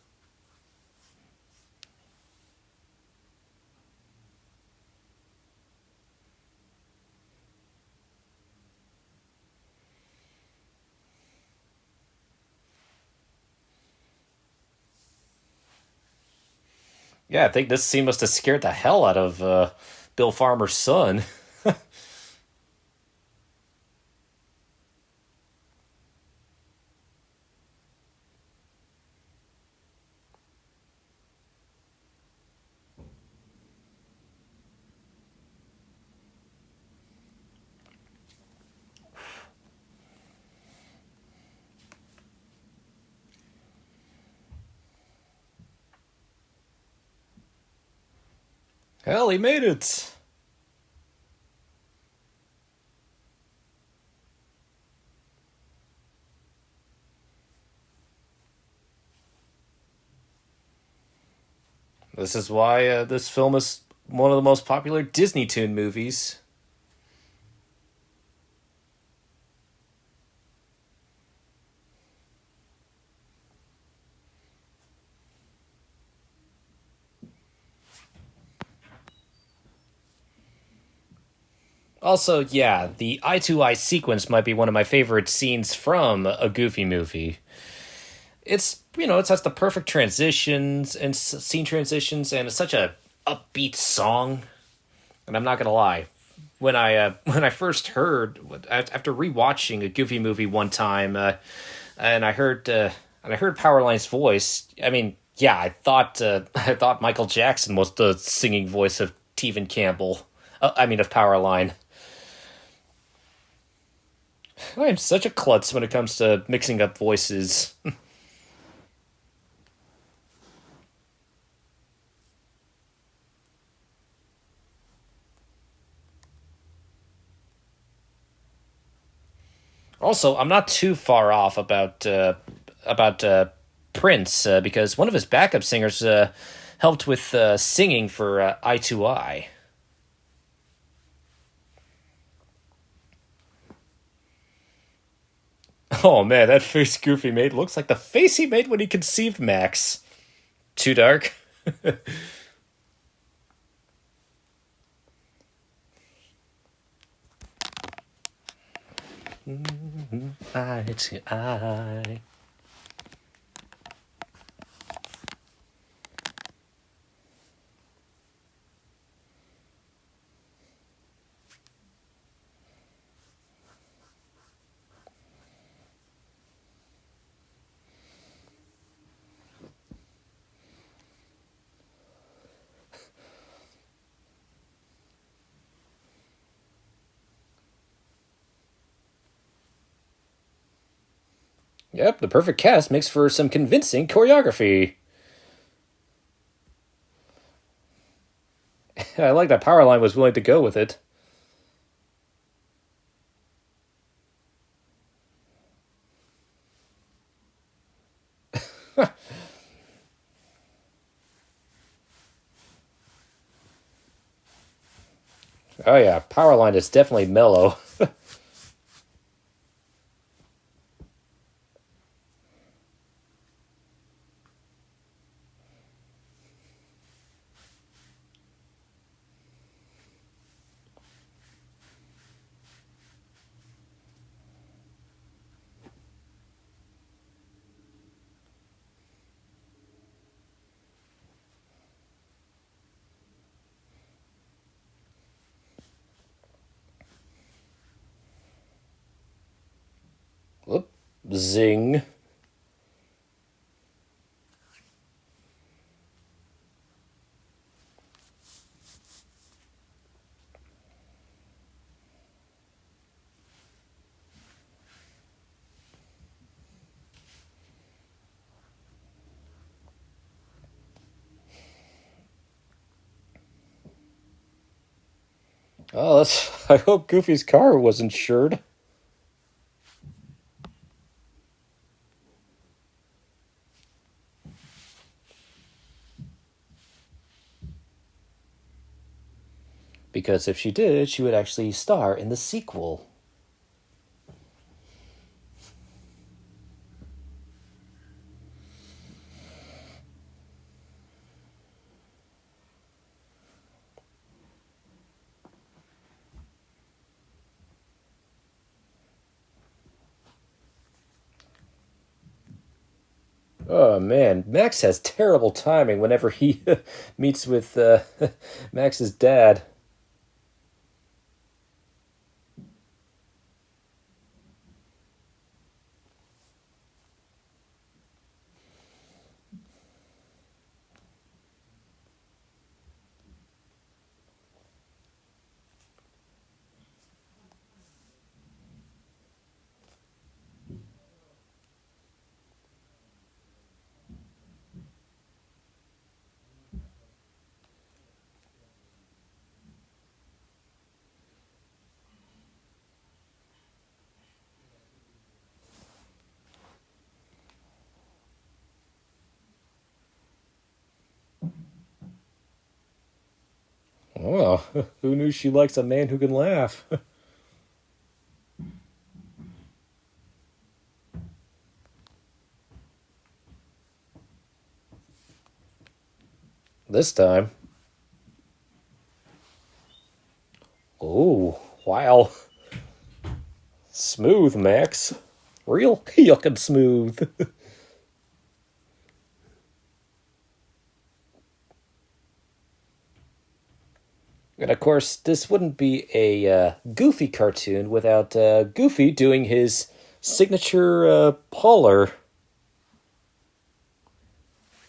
Yeah, I think this scene must have scared the hell out of Bill Farmer's son. Hell, he made it. This is why this film is one of the most popular Disney Toon movies. Also, yeah, the eye to eye sequence might be one of my favorite scenes from a Goofy movie. It has the perfect transitions and scene transitions, and it's such a upbeat song. And I'm not gonna lie, when I first heard after rewatching a Goofy movie one time, and I heard Powerline's voice. I mean, yeah, I thought I thought Michael Jackson was the singing voice of Tevin Campbell. I mean, of Powerline. I'm such a klutz when it comes to mixing up voices. Also, I'm not too far off about Prince because one of his backup singers helped with singing for Eye to Eye. Oh man, that face Goofy made looks like the face he made when he conceived Max. Too dark. Eye to eye. Yep, the perfect cast makes for some convincing choreography. I like that Powerline was willing to go with it. Oh yeah, Powerline is definitely mellow. Zing. Oh, I hope Goofy's car was insured. Because if she did, she would actually star in the sequel. Oh man, Max has terrible timing whenever he meets with Max's dad. Oh, who knew she likes a man who can laugh? This time. Oh, wow. Smooth, Max. Real yuckin' smooth. And of course, this wouldn't be a Goofy cartoon without Goofy doing his signature holler.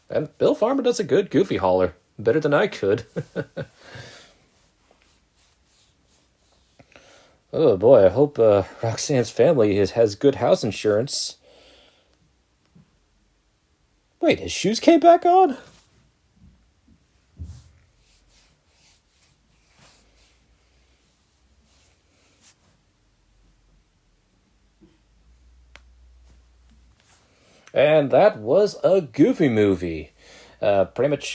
And Bill Farmer does a good Goofy holler. Better than I could. Oh boy, I hope Roxanne's family has good house insurance. Wait, his shoes came back on? And that was a Goofy movie. Pretty much,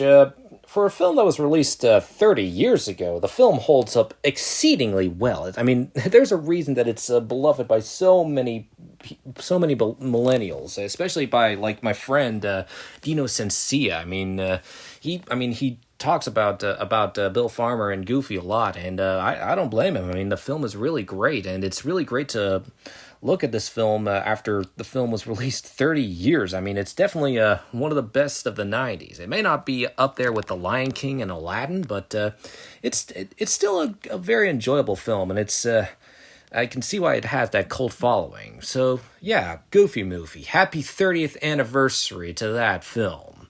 for a film that was released 30 years ago, the film holds up exceedingly well. I mean, there's a reason that it's beloved by so many millennials, especially by like my friend Dino Sensia. He talks about Bill Farmer and Goofy a lot, and I don't blame him. I mean, the film is really great, and it's really great to look at this film after the film was released 30 years. I mean, it's definitely one of the best of the 90s. It may not be up there with The Lion King and Aladdin, but it's still a very enjoyable film, and it's I can see why it has that cult following. So, yeah, Goofy movie. Happy 30th anniversary to that film.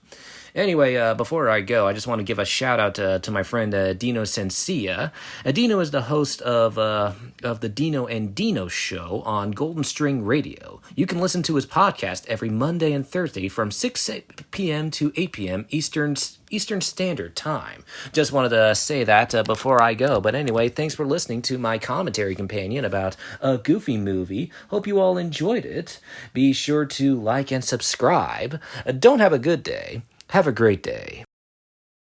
Anyway, before I go, I just want to give a shout out to my friend Dino Sensia. Dino is the host of the Dino and Dino show on Golden String Radio. You can listen to his podcast every Monday and Thursday from 6 p.m. to 8 p.m. Eastern Standard Time. Just wanted to say that before I go. But anyway, thanks for listening to my commentary companion about a Goofy movie. Hope you all enjoyed it. Be sure to like and subscribe. Don't have a good day. Have a great day.